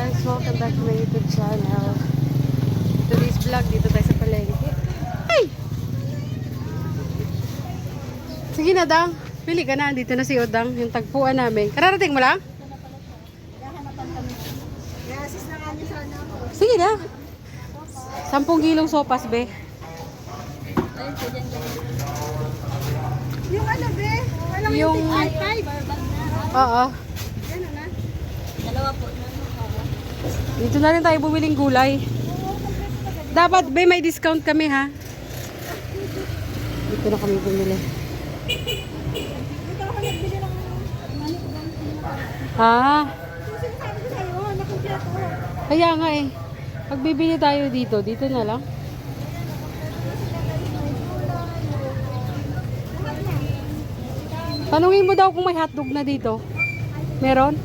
guys, welcome back to my YouTube channel. Today's vlog, dito tayo sa palengke. Ay! Sige na, Dang. Pili ka na. Dito na si Odang, yung tagpuan namin. Kararating mo lang? Sige na. 10 kilong sopas, be. Yung ano, be? Yung... Oo. Dalawa po. Dito na rin tayo bumiling gulay. Dapat, be, may discount kami, ha? Dito na kami bumili. Dito ako nagbili ng mani ko bang Ah, yung sinasabi ko sa'yo, nakumpleto. kaya nga eh. Pagbibili tayo dito, dito na lang. Tanungin mo daw kung may hotdog na dito. Meron?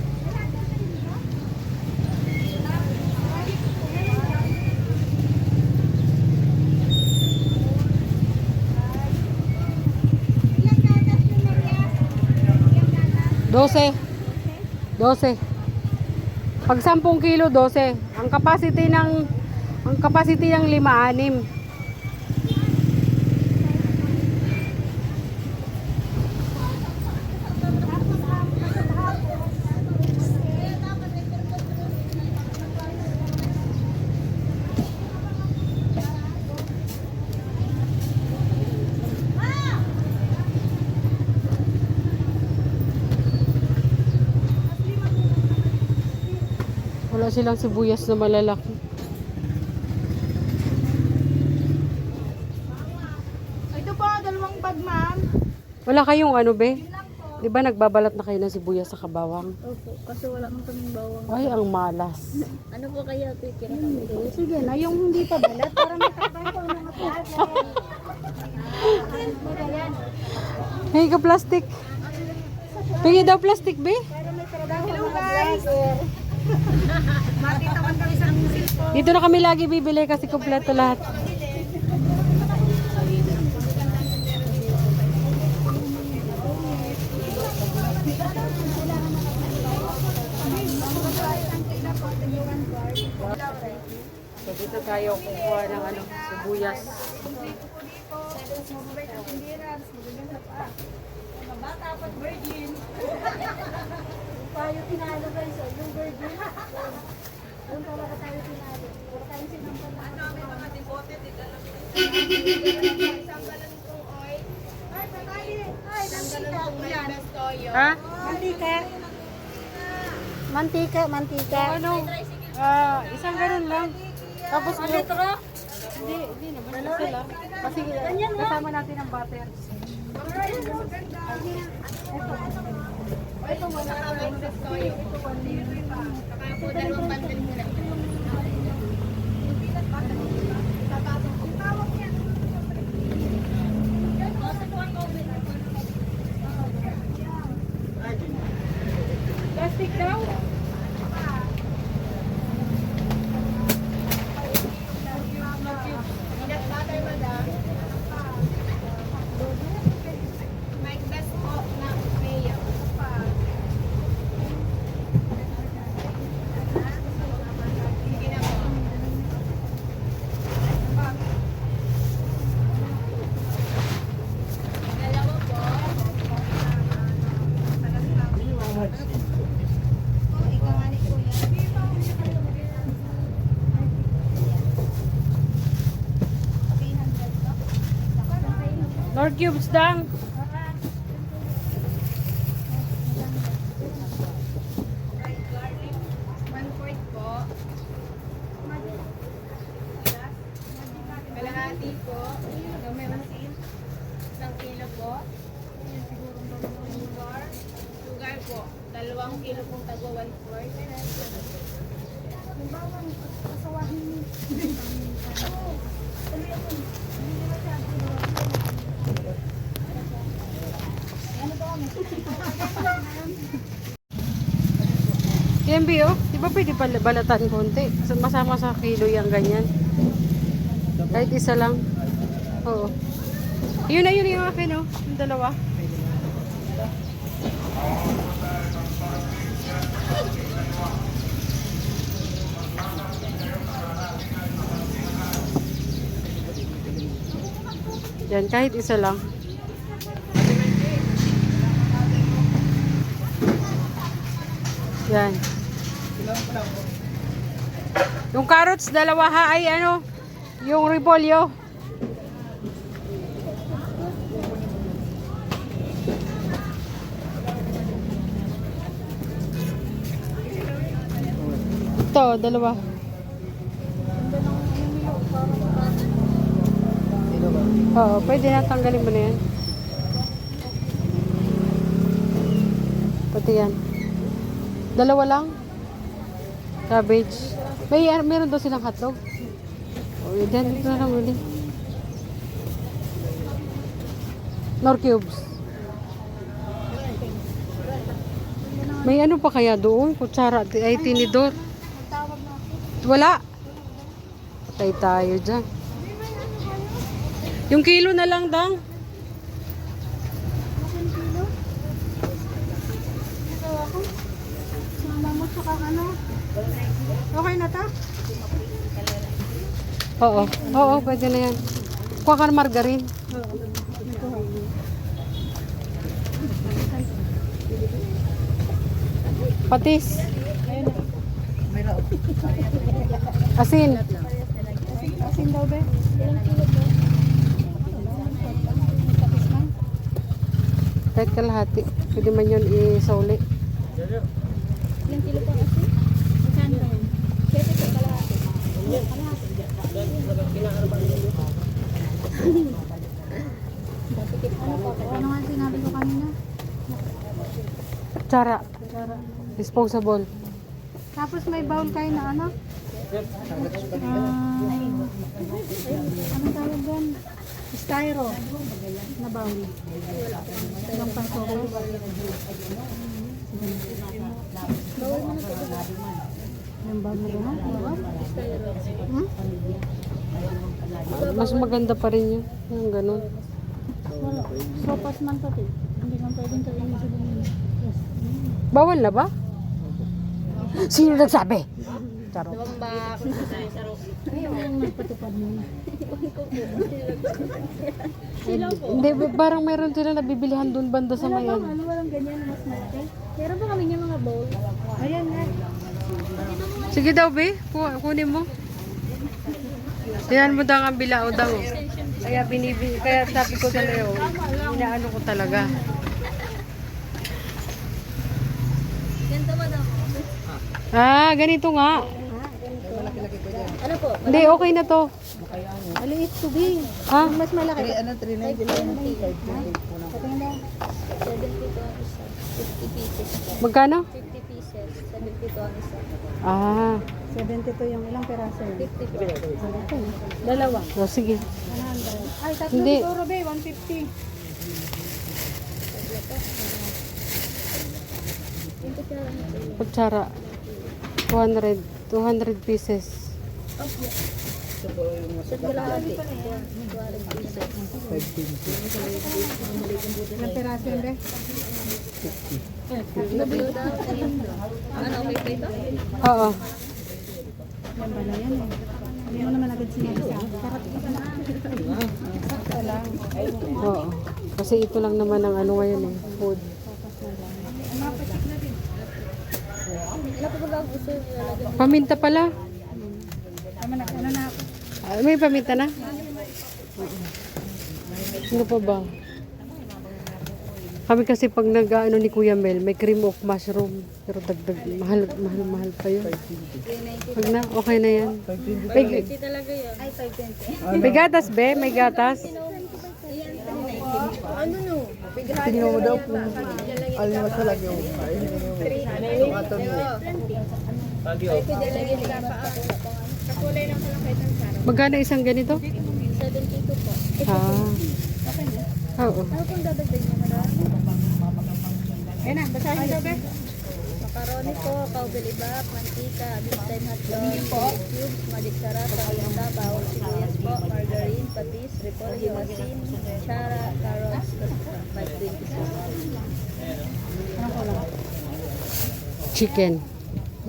Dose. 12. Pag 10 kilo, 12. Ang capacity ng 5-6. Wala silang sibuyas na malalaki. Ito po, 2 bag, ma'am. Wala kayong ano, be? Di ba nagbabalat na kayo ng sibuyas sa kabawang? Opo, kasi wala nang kaming bawang. Ay, ang malas. Ano po kaya ito kami? Sige na, yung hindi pa balat para makabahan ko ng mga Hey, ka plastic. Pingi daw plastic, be? para may trabaho. Hello, guys! Makita man kami sa cellphone. Dito na kami lagi bibili kasi kompleto lahat. So dito tayo kukuha ng ano, sibuyas. Dapat virgin. Tayo tinalo guys, yung virgin. Yung talaga tayo tinalo. Puro tayo sinampal. Ano kami mga devoted dito lang. Isang galon kong oil. Ay, patay. Ay, mantika. Yan. Ha? Mantika. Mantika, mantika. Ano? Isang ganun lang. Tapos litro? hindi naman isa lang. Kasi kasama natin ang butter. Ito mo na kami sa soyo. Ito po, saka po 2 bundle muna. Plastic daw? Peanut butter, madam. Mike best po na mayo. Sige na po. Dalawa po. Ikaw nga ni Kuya. Lord Cubes dang. Garlic, 1/4 po. Kalahati po. Gamay masin. 1 kilo po. Sugar. Sugar po. 2 kilo pong tago 1/4. KMB, oh. Di ba pwede balatan konti? Masama sa kilo yung ganyan. Kahit isa lang. Oo. Yun na yun yung akin, oh. Yung dalawa. Yan, kahit isa lang. Yan. Yung carrots, dalawa ha, ay ano, yung repolyo. Ito, dalawa. Oo, pwede na tanggalin mo na yan. Pati yan. Dalawa lang. Cabbage. Meron daw silang hotdog. O, yan. Dito na lang uli. Nor cubes. May ano pa kaya doon? Kutsara ay tinidor. Wala. Patay tayo dyan. Yung kilo na lang dang. Okay na ta? Oo. Oo, pwede na yan. Kuha ka ng margarine. Patis. Asin. Asin daw be? Kahit kalahati. Pwede man yun isauli. Ilang kilo po asin? Magkano ba yan? 7 po kalahati. Ano nga sinabi ko kanina? Kutsara. Disposable. Tapos may bowl kayo na ano? Anong tawag doon? Styro na bowl. Ilang pansoko? Yung bowl na doon? Hmm? Mas maganda pa rin yun. Yung ganun. Wala. Sopas man pati. Hindi man pwedeng kainin sa ganyan. Yes. Bawal na ba? Sino nagsabi? Charot. Yung nagpatupad mo na. Hindi, parang meron sila nabibilihan doon banda sa mayan. Ano walang ganyan na mas malaki? Meron ba kami yung mga bowl? Ayan nga. Sige daw, be. Kunin mo. Yan mo daw ang bilao daw. Kaya kaya sabi ko sa Leo, inaano ko talaga. Ganito ba daw? Ah, ganito nga. Ano po? Hindi, okay na to. Maliit to be. Ha? Mas malaki. 390 Patingin na. 70 to ang isa. 50 pieces. Magkano? 50 pieces. 70 to ang isa. Ah, 72 yung ilang peraso yun? 50 po. Dalawa. o sige. 100. Ay, tatlo Hindi. siguro be, 150. Kutsara. 200 pieces. Sa kalahati. 200 pieces. Ilang peraso yun be? 50. Ano, okay pa ito? Oo. Yan ba na yan eh? Hindi mo naman agad sinabi sa akin. Karat ka na. Sakta lang. Oo. Kasi ito lang naman ang ano ngayon eh. Food. Ano pa ba gusto nilalagyan? Paminta pala. Tama na, ano na ako? Ah, may paminta na? Ano pa ba? Kami kasi pag nag-ano ni Kuya Mel, may cream of mushroom. Pero dagdag, mahal pa yun. Pag na, okay na yan. May, Talaga yan. Ay, 520. may gatas be? May gatas? Ano no? Tingnan mo daw kung almas na lang yung tomato mo. Kakulay lang pala kahit ang sarap. Magkano isang ganito? 72 po. Ah. Oo. Ano kung dadagdag niya na? Ayun na, basahin daw be. Macaroni po, kaubelibap, mantika, beef time hotdog, cubes, magic sarap, paminta, bawang sibuyas po, margarine, patis, repolyo, asin, chara, carrots, 520 po. Chicken.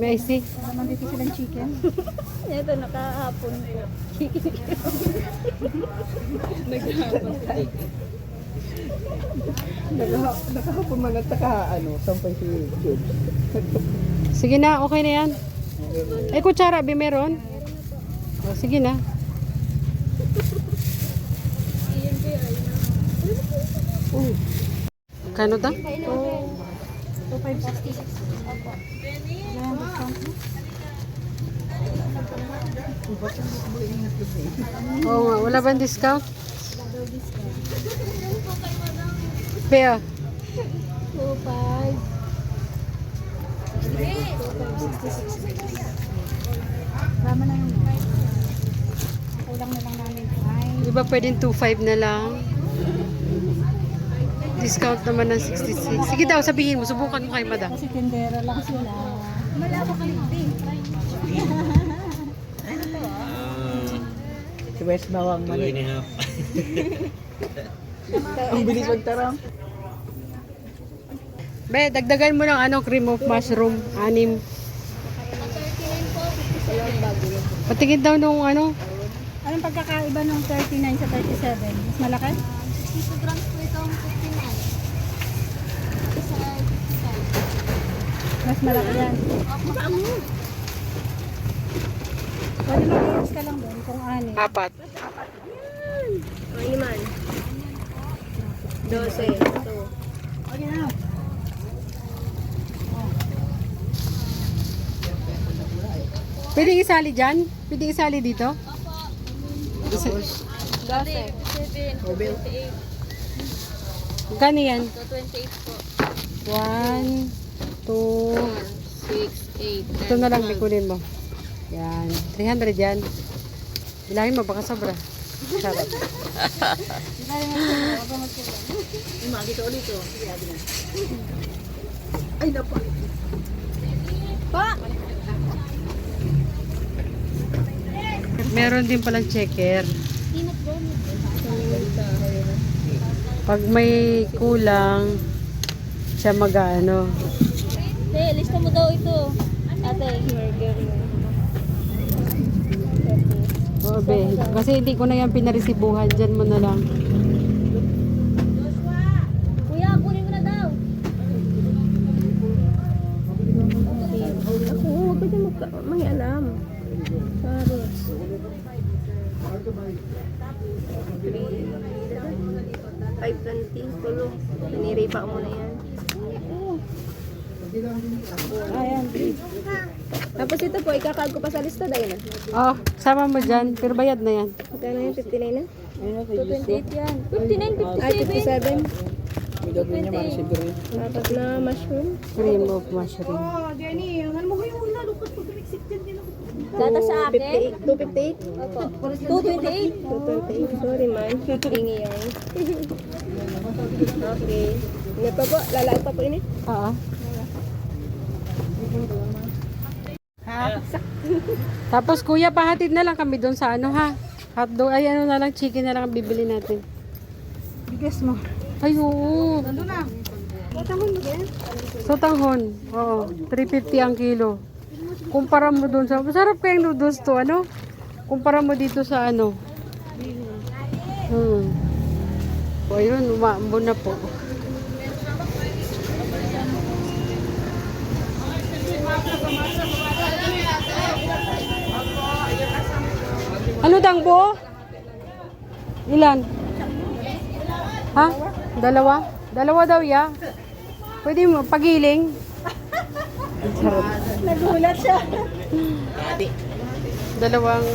May I see? Naman dito silang chicken. Ito, nakahapon. Chicken. Nakahapon man at sampay si Jobs. Sige na, okay na yan. Eh, kutsara, Bi, meron? O, sige na. Kano daw? 2,566. Opo. Yan, discount mo. Oo nga, wala bang discount? Bea, 2,500. 2,566. Rama na yun. Kulang na lang namin. Ay, di ba pwedeng 2.5 na lang? Discount naman ng 66. Sige daw, sabihin mo, subukan mo kay madam. kasi tindera lang sila. Malabo ka din. Si West Bawang mali. Ang bilis magtarang. Be, dagdagan mo ng cream of mushroom, 6. Patingin daw nung Anong pagkakaiba ng 39 sa 37? Mas malaki? 62 grams po itong 59. Isa ay 55. Mas malaki yan. Baka mo. Pwede mag-iwas ka lang doon kung ano. 4. Ay man. 12. Ito. Okay na. Pwede isali dyan? Pwede isali dito? Isa, 12. 27. 28. Gano yan? So 28 po. 1, 2, 6, 8. ito na lang bikunin mo. Yan, 300 yan. Bilangin mo, baka sobra. Sarap. Ay, napa. Meron din palang checker. Peanut butter. Pag may kulang, siya mag-ano. Lista mo daw ito. Ate. Burger mo. Oo, be. Kasi hindi ko na yan pinaresibuhan. Dyan mo na lang. Kuya, kunin mo na daw. Ako, huwag ka dyan may alam. Carrots. 520. Tulong. Naniripa mo na yan. Ayan. Tapos ito po, ikakag ko pa sa lista dahil na. Oh, sama mo dyan. Pero bayad na yan. Magkano yan? 59 na? Ayun na, 228 yan. 59, Ay, 57. 57. may gagawin niya mga siguro. Apat na mushroom. Cream of mushroom. Data sa akin? 258? Opo. 228? 228. Sorry man. Hingi yan. Okay. Ano pa po? Lalaan pa po ini? Oo. Tapos kuya, pahatid na lang kami doon sa ha. Hotdog, ay na lang, chicken na lang ang bibili natin. Bigas mo. Ay, oo. Nandun na. Matangon mo din. Sotanghon. Oo. 350 ang kilo. Kumpara mo doon sa... Masarap kayong noodles to, Kumpara mo dito sa O, ayun, umaambo na po. Ano dangbo? Ilan? Ha? Dalawa? Dalawa daw, ya. Pwede mo, pagiling. Nagulat siya. Dalawang,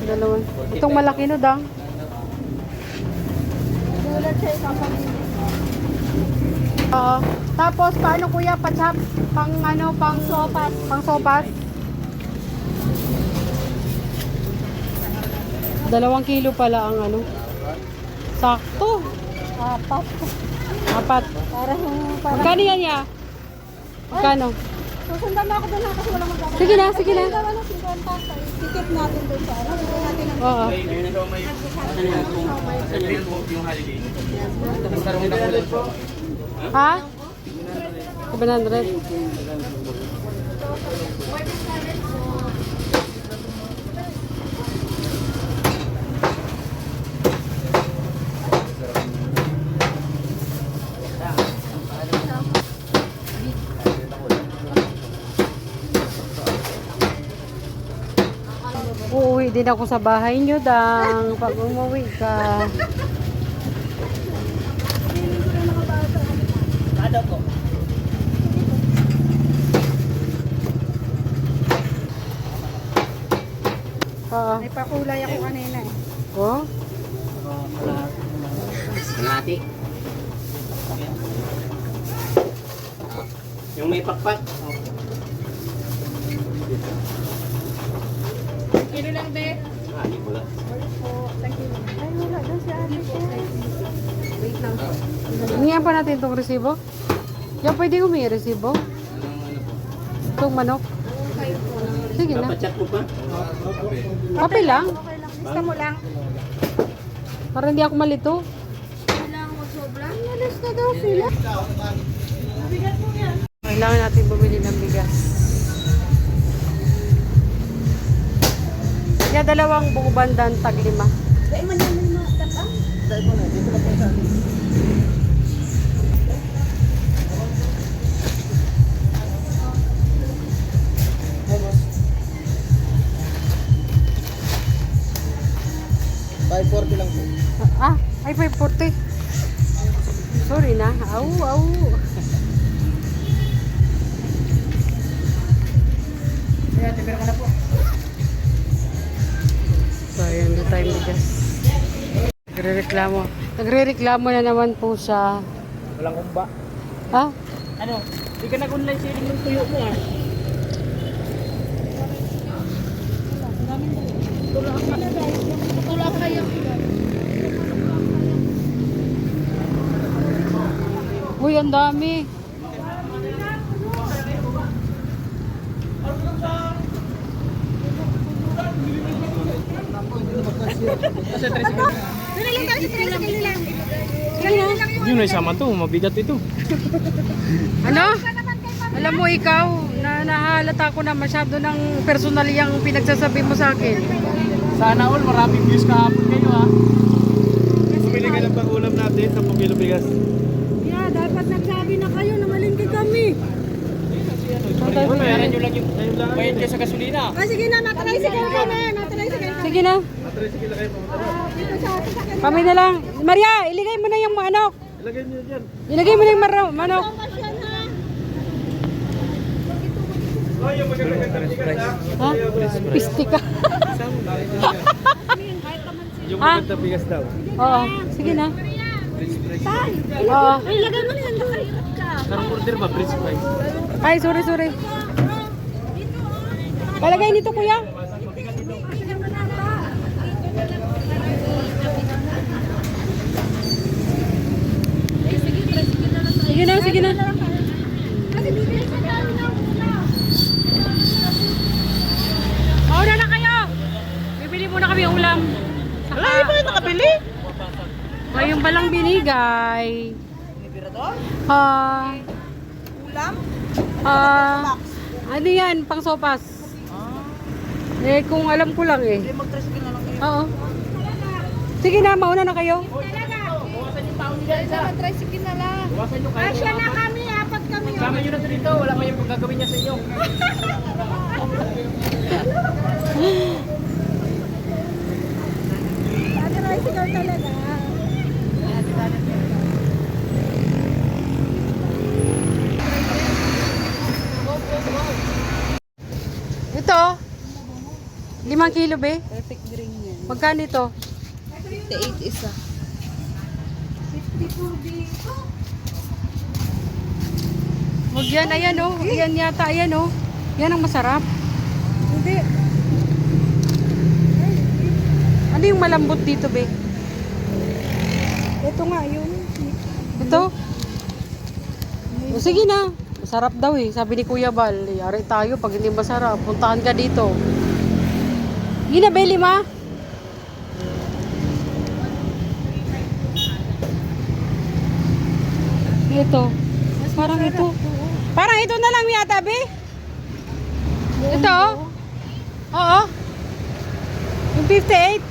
dalawang. Itong malaki no, dang. Nagulat siya. Ipapagin. Oo. Tapos, paano kuya, pachap? Pang sopas. Pang sopas? 2 kilo pala ang Sakto. 4. Parang Magkano yan, ya? Magkano? susundan mo ako doon kasi walang magkakaroon. Sige na, sige na. 50. Tikip natin doon sa Tikip natin ang Oo. Ha? 700. Uuwi din ako sa bahay nyo, Dang. Pag umuwi ka. May pakulay ako kanina eh. Oh? Kalahati. Yung may pakpak. Kilo lang, be. Ah, di pula. Ay, wala daw si ate ko. Wait lang. Hingihan pa natin itong resibo. Yan, pwede humingi resibo. Itong manok. Sige na. Papachat mo pa? Papel lang. Okay lang. Lista mo lang. Para hindi ako malito. Kailangan magsobra. Nalis na daw sila. Kailangan natin bumili ng bigas. Kaya dalawang buko bandan, tag 5. Dahil man naman yung mga tatang. Dahil po na, dito na po sa atin. Ay, boss. 540 lang po. Ah, ay 540. Sorry na. Au, au. Kaya, tibira ka na po. So, yun na tayo bigas. Nagre-reklamo. Nagre-reklamo na naman po siya. Walang kumba. Ha? Ano? Di ka nag-online selling ng tuyo mo ah. Tulak kayo. Uy, ang dami. Dali lang tayo, dali lang. Yun ay sama to, mabigat ito. Ano? Alam mo ikaw, na nahalata ko na masyado ng personal yung pinagsasabi mo sa akin. Sana all, maraming views kahapon kayo ha. Bumili ka ng pag-ulam natin, 10 kilo bigas. Yeah, dapat nagsabi na kayo na malingki kami. Bayaran nyo lang yung bayad kayo sa gasolina. Ah, sige na, matricycle ka na. Matricycle ka. Sige na. Matricycle kayo pumunta. Dito sa atin sa kanila. Kami na lang. Maria, iligay mo na yung manok. Ilagay nyo dyan. Ilagay mo na yung manok. Pasyan ha. Oh, yung magagandang bigas ha. Ha? Pisti ka. Yung Ah. magandang bigas daw. Oo, sige na. Tay, Oo. ilagay mo na yan. Nakahirap ka. Karang order ba? Bridge price. Ay, sorry, sorry. Palagay nito, kuya. Sige na, sige na. Kasi bibili sa tayo ng ulam. Mauna na kayo. Bibili muna kami ng ulam. Wala, hindi pa nakabili. Yung balang binigay. Ulam? Ano yan, pang sopas. Eh, kung alam ko lang eh. Mag-tricycle na lang kayo. Oo. Sige na, mauna na kayo. Mag-tricycle na lang. Bawasan nyo kayo. Asya na kami, apat kami. Sama nyo na ito dito. Wala pa yung pagkagawin niya sa inyo. Tricycle talaga. Ito, 5 kilo be. Perfect green yan. Magkano ito? 58 isa. 54 dito. Wag yan, ayan oh. Ayan yata, ayan oh. Yan ang masarap. Hindi. Ano yung malambot dito be? Ito nga yun. Ito? O, sige na. Masarap daw eh. Sabi ni Kuya Bal, yari tayo pag hindi masarap. Puntahan ka dito. Hindi na, be, 5. Ito. Parang ito. Parang ito na lang yata, be. Ito, oh. Oo. Yung 58.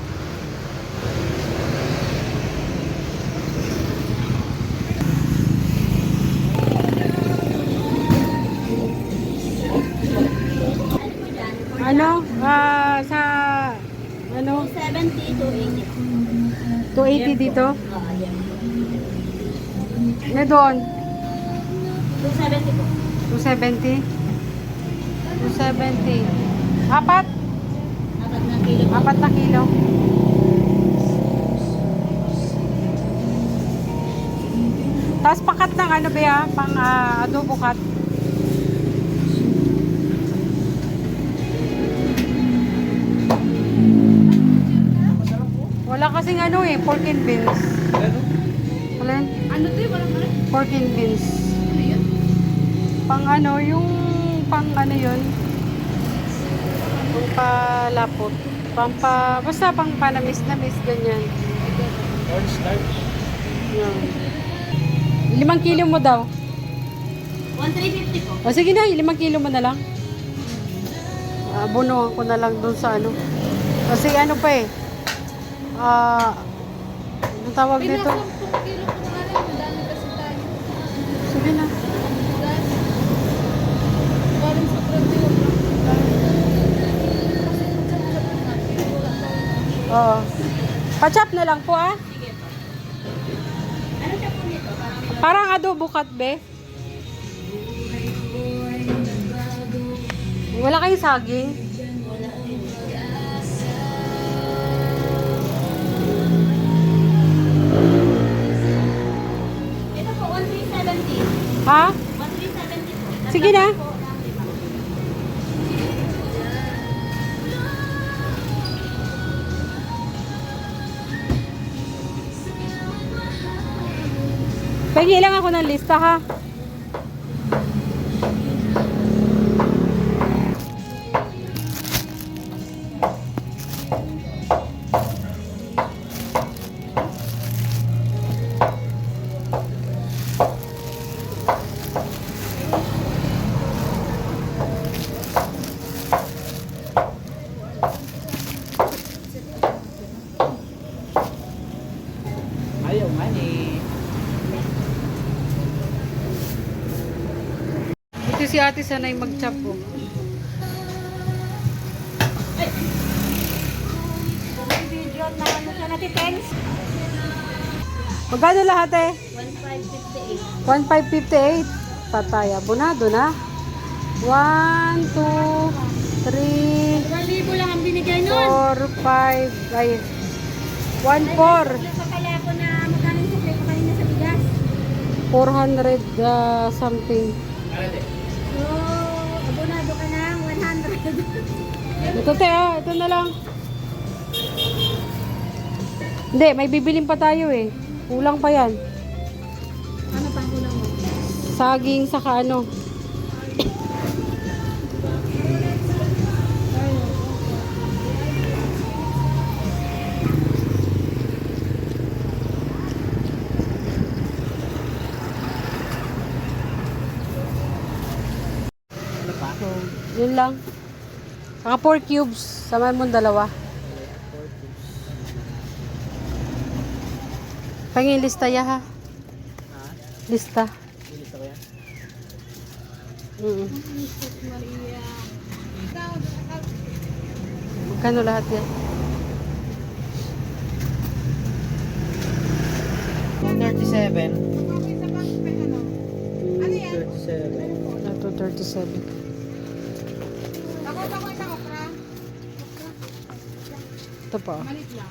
Ano? Sa ano? 70 to 80. 280 dito. Oo, yan. Na doon. 270 po. 270. 270. Apat. 4 na kilo po. 4 na kilo. Tapos pakat ng ano ba ya? Pang adobo cut. Wala kasing ano eh, pork and beans. Wala yan? Ano to yung walang ano? Pork and beans. Ano yun? Pang ano, yung pang ano yun? Pang palapot. Basta pang panamis-namis, ganyan. Cornstarch. Yan. 5 kilo mo daw. 1,350 po. O sige na, 5 kilo mo na lang. Bunuhan ko na lang doon sa ano. Kasi ano pa eh. Anong tawag dito? 10 kilo ko na rin. Madami kasi tayo. Sige na. Galing sa Brazil. Oo. Pachap na lang po ah. Sige po. Ano siya po nito? Parang adobo cut be. Wala kayong saging? Ito po, 1,370. Ha? 1,370 po. Sige na. Po ng 5. Pagi lang ako ng lista ha. Ayaw man eh. Ito si ate sanay mag-chop po. Video na ano siya natin, thanks. Magkano lahat eh? 1,558. 1,558. Patay, abonado na. 1, 2, 3, 2,000 lang ang binigay 4, 5, ay, 1, 4. Sa kaya ko na magkano yung sukli ko kanina sa bigas. 400 something. So, abonado ka ng 100. Ito te, ito na lang. Hindi, may bibiling pa tayo eh. Kulang pa yan. Ano pang kulang mo? Saging saka ano. So, yun lang. Saka 4 cubes. Samahan mo 2. Pangin lista ya ha. Lista. Lista ko yan. Magkano lahat yan? 37. Ano yan? 37. Ito 37. Ako isang okra. Ito pa. Malit lang.